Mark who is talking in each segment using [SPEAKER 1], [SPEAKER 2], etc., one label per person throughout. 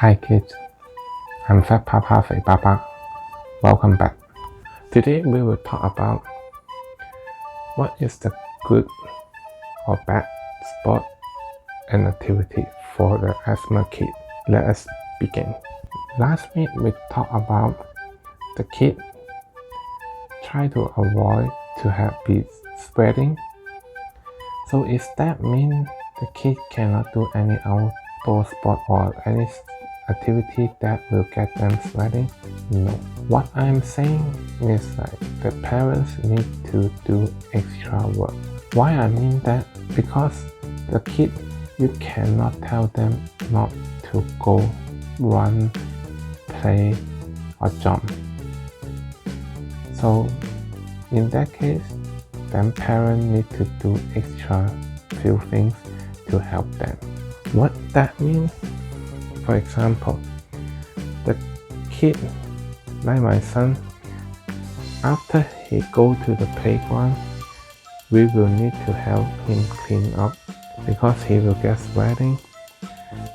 [SPEAKER 1] Hi kids, I'm Fat Papa Fei Papa. Welcome back. Today we will talk about what is the good or bad sport and activity for the asthma kid. Let us begin. Last week we talked about the kid try to avoid to have be sweating. So is that mean the kid cannot do any outdoor sport or any activity that will get them sweating? No. What I'm saying is like the parents need to do extra work. Why I mean that? Because the kid, you cannot tell them not to go run, play or jump. So in that case, then parents need to do extra few things to help them. What that means? For example, the kid, like my son, after he go to the playground, we will need to help him clean up because he will get sweating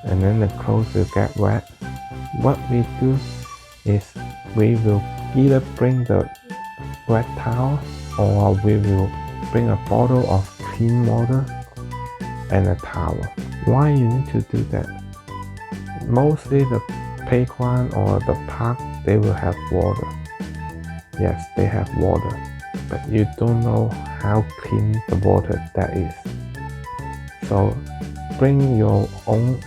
[SPEAKER 1] and then the clothes will get wet. What we do is we will either bring the wet towel or we will bring a bottle of clean water and a towel. Why you need to do that? Mostly the playground or the park, they will have water. Yes, they have water, but you don't know how clean the water that is. So bring your own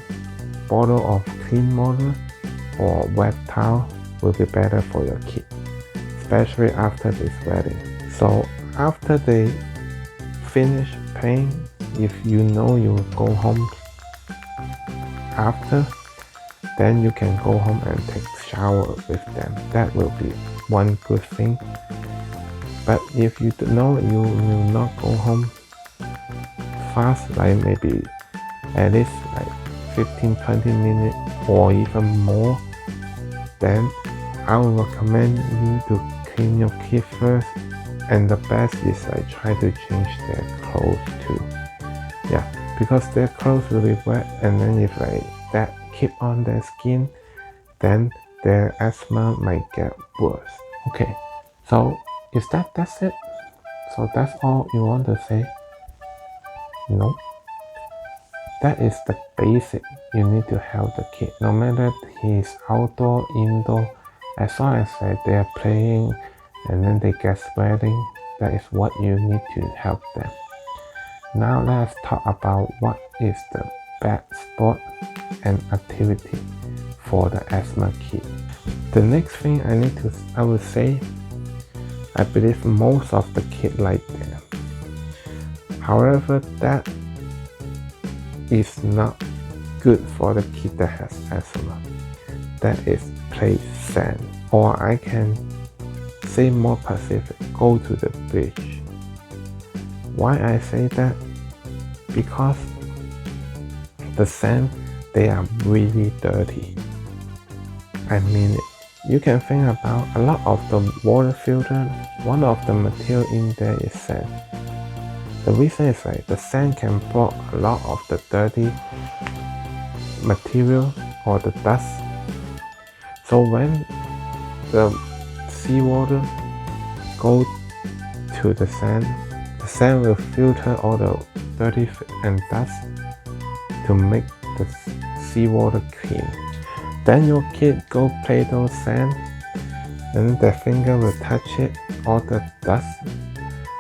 [SPEAKER 1] bottle of clean water or wet towel will be better for your kid, especially after they sweating. So after they finish playing, if you know you will go home after, then you can go home and take shower with them. That will be one good thing. But if you know you will not go home fast, like maybe at least like 15-20 minutes or even more, then I will recommend you to clean your kid first, and the best is I try to change their clothes too. Yeah, because their clothes will be wet, and then if like that keep on their skin, then their asthma might get worse. Okay, so that's it? So that's all you want to say? No. That is the basic. You need to help the kid, no matter he's outdoor, indoor, as long as they are playing and then they get sweating, that is what you need to help them. Now let's talk about what is the bad sport and activity for the asthma kid. The next thing I would say, I believe most of the kids like them. However, that is not good for the kid that has asthma. That is play sand, or I can say more specific, go to the beach. Why I say that? Because the sand, they are really dirty. I mean it. You can think about a lot of the water filter, one of the material in there is sand. The reason is like the sand can block a lot of the dirty material or the dust. So when the seawater go to the sand will filter all the dirty and dust to make the seawater clean. Then your kid go play those sand, and their finger will touch it, all the dust,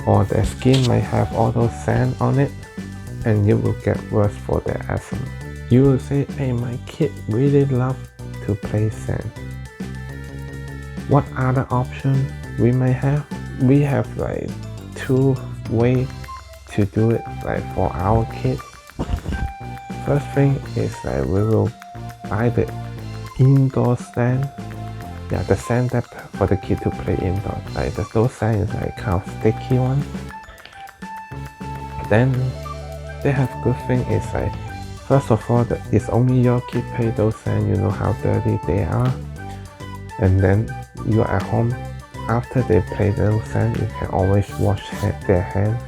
[SPEAKER 1] or their skin might have all those sand on it, and it will get worse for their asthma. You will say, hey, my kid really love to play sand. What other option we may have? We have like two ways to do it like for our kid. First thing is that we will buy the indoor sand. Yeah, the sand that for the kid to play indoor. Like those sand is like kind of sticky one. Then they have good thing is like, first of all, it's only your kid play those sand, you know how dirty they are. And then you're at home, after they play those sand, you can always wash their hands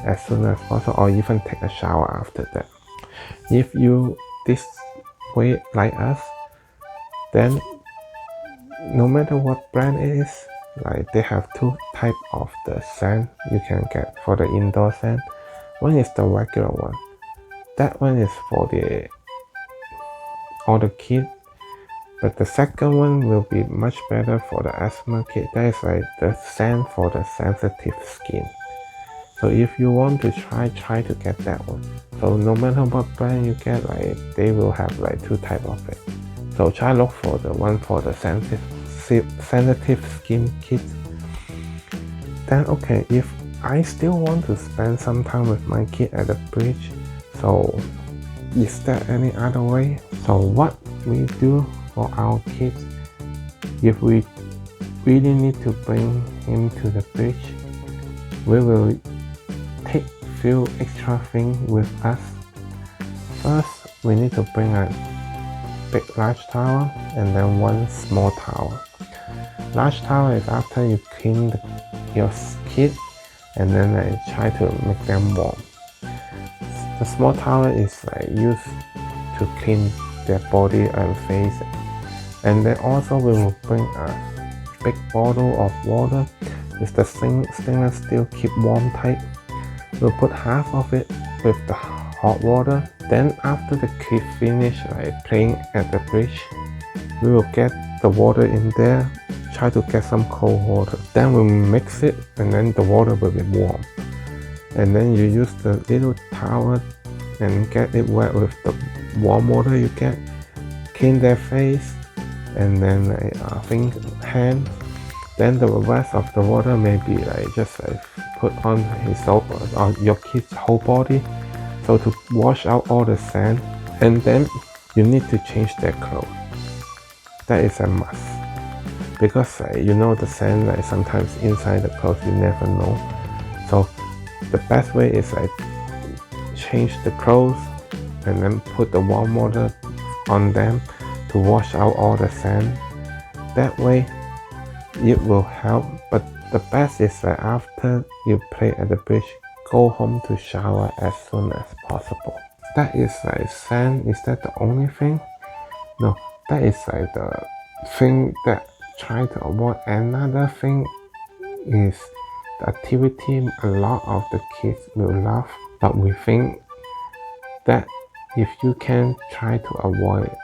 [SPEAKER 1] as soon as possible, or even take a shower after that. If you way like us, then no matter what brand it is, like they have two type of the sand you can get for the indoor sand. One is the regular one. That one is for the all the kids. But the second one will be much better for the asthma kid. That is like the sand for the sensitive skin. So if you want to try to get that one. So no matter what brand you get, like they will have like two type of it. So try look for the one for the sensitive skin kids. Then okay, if I still want to spend some time with my kid at the bridge, so is there any other way? So what we do for our kids, if we really need to bring him to the bridge, we will take few extra things with us. First, we need to bring a large towel and then one small towel. Large towel is after you clean your kid and then try to make them warm. The small towel is used to clean their body and face. And then also we will bring a big bottle of water. It's the stainless steel keep warm type. We'll put half of it with the hot water. Then after the kid finish playing at the bridge, we will get the water in there, try to get some cold water. Then we'll mix it and then the water will be warm. And then you use the little towel and get it wet with the warm water you get. Clean their face and then hand. Then the rest of the water maybe just put on your kid's whole body, so to wash out all the sand. And then you need to change their clothes. That is a must, because you know the sand sometimes inside the clothes, you never know. So the best way is change the clothes and then put the warm water on them to wash out all the sand. That way it will help. But the best is that after you play at the bridge, go home to shower as soon as possible. That is sand. Is that the only thing? No, that is the thing that try to avoid. Another thing is the activity a lot of the kids will love, but we think that if you can try to avoid it,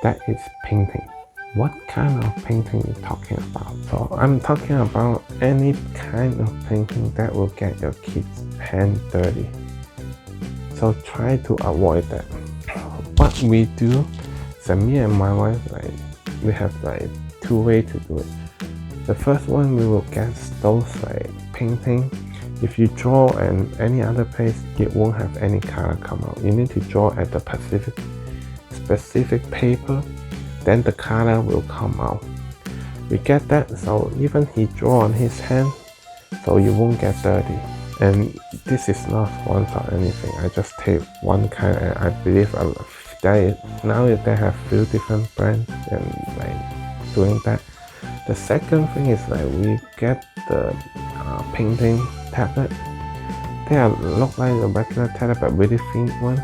[SPEAKER 1] that is painting. What kind of painting you talking about? So I'm talking about any kind of painting that will get your kids' hand dirty. So try to avoid that. What we do, so me and my wife, we have two ways to do it. The first one, we will get those painting. If you draw in any other place, it won't have any color come out. You need to draw at the specific paper, then the color will come out. We get that, so even he draw on his hand, so you won't get dirty. And this is not sponsored or anything. I just take one kind, and I believe now they have few different brands and doing that. The second thing is we get the painting tablet. They look like a regular tablet but really thin one.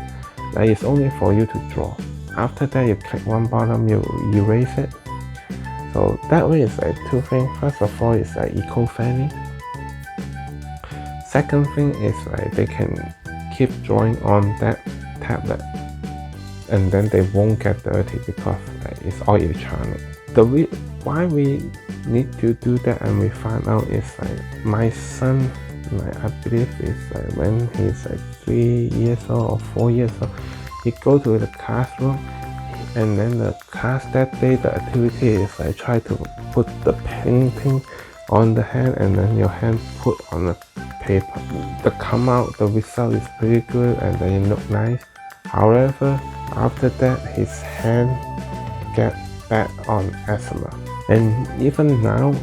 [SPEAKER 1] It's only for you to draw. After that, you click one bottom, you erase it. So that way it's two things. First of all, it's eco-friendly. Second thing is they can keep drawing on that tablet, and then they won't get dirty because it's all electronic. Why we need to do that, and we find out is my son, I believe is when he's 3 years old or 4 years old, he go to the classroom, and then the class that day, the activity is try to put the painting on the hand, and then your hand put on the paper. The result is pretty good, and then it look nice. However, after that, his hand get bad on eczema. And even now,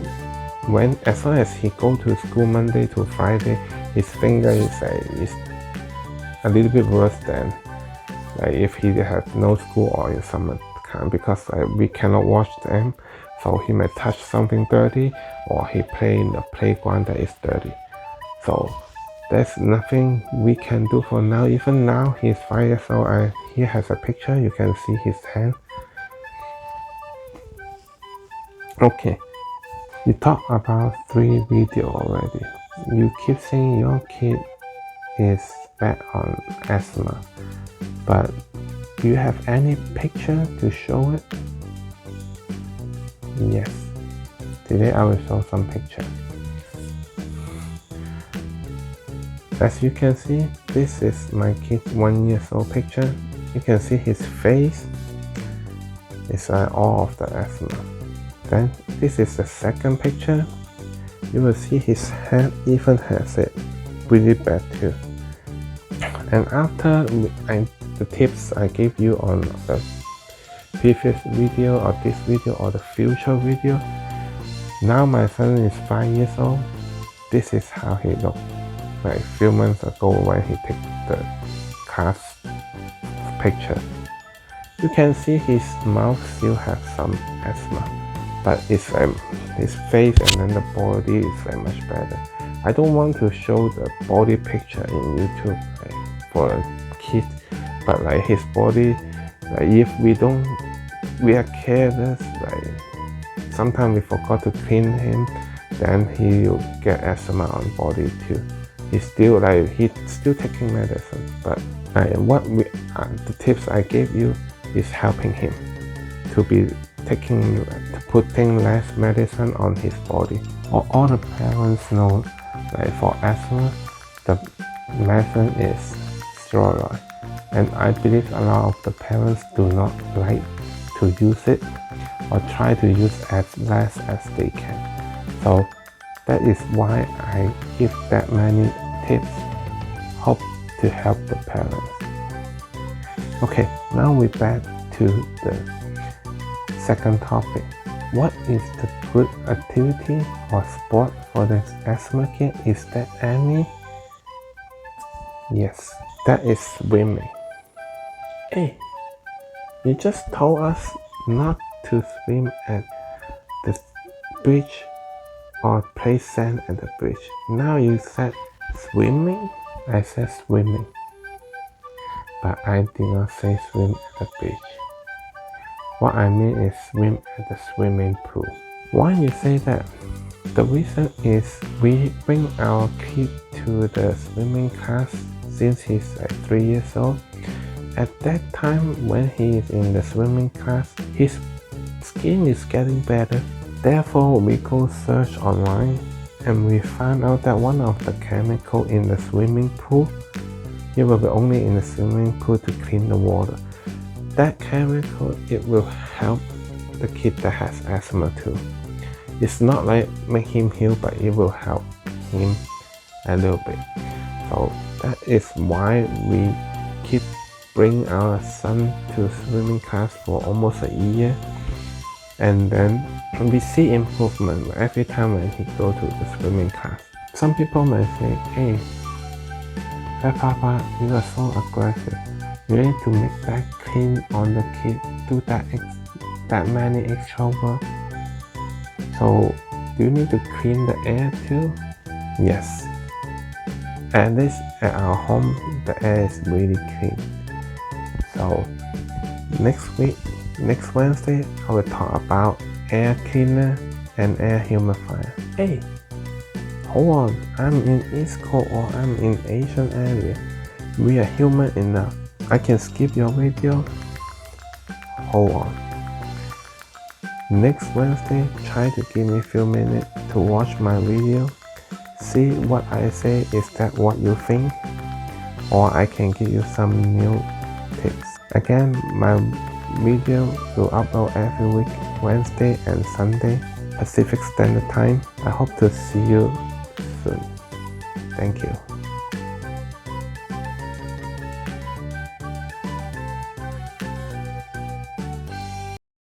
[SPEAKER 1] as long as he go to school Monday to Friday, his finger is a little bit worse than if he had no school or in summer time, because we cannot wash them, so he may touch something dirty or he play in the playground that is dirty. So there's nothing we can do for now. Even now, he's 5 years old. He has a picture. You can see his hand. Okay, you talked about 3 videos already. You keep saying your kid is bad on asthma, but do you have any picture to show it? Yes. Today I will show some picture. As you can see, this is my kid 1 year old picture. You can see his face is all of the asthma. Then this is the second picture. You will see his head even has it really bad too. And after the tips I gave you on the previous video or this video or the future video, now my son is 5 years old. This is how he looked like a few months ago when he took the class picture. You can see his mouth still has some asthma, but it's his face and then the body is very much better. I don't want to show the body picture in YouTube for a kid, but like his body, like if we are careless, like sometimes we forgot to clean him, then he will get asthma on body too. He's still taking medicine, but the tips I gave you is helping him to putting less medicine on his body. All the parents know, like for asthma, the medicine is steroid, and I believe a lot of the parents do not like to use it or try to use as less as they can. So that is why I give that many tips, hope to help the parents. Okay, now we're back to the second topic. What is the good activity or sport for the asthma kid? Is there any? Yes, that is swimming. Hey, you just told us not to swim at the beach or play sand at the beach. Now you said swimming? I said swimming, but I did not say swim at the beach. What I mean is swim at the swimming pool. Why you say that? The reason is we bring our kid to the swimming class since he's 3 years old. At that time when he is in the swimming class, his skin is getting better. Therefore, we go search online and we found out that one of the chemicals in the swimming pool, it will be only in the swimming pool to clean the water. That chemical, it will help the kid that has asthma too. It's not like make him heal, but it will help him a little bit. So that is why we keep bring our son to swimming class for almost a year, and then we see improvement every time when he go to the swimming class. Some people may say, hey, Papa, you are so aggressive. You need to make that clean on the kid, do that many extra work. So do you need to clean the air too? Yes. At least at our home, the air is really clean. So next Wednesday, I will talk about air cleaner and air humidifier. Hey, hold on, I'm in East Coast or I'm in Asian area. We are human enough. I can skip your video. Hold on. Next Wednesday, try to give me a few minutes to watch my video. See what I say, is that what you think? Or I can give you some new tips. Again, my video will upload every week, Wednesday and Sunday, Pacific Standard Time. I hope to see you soon. Thank you.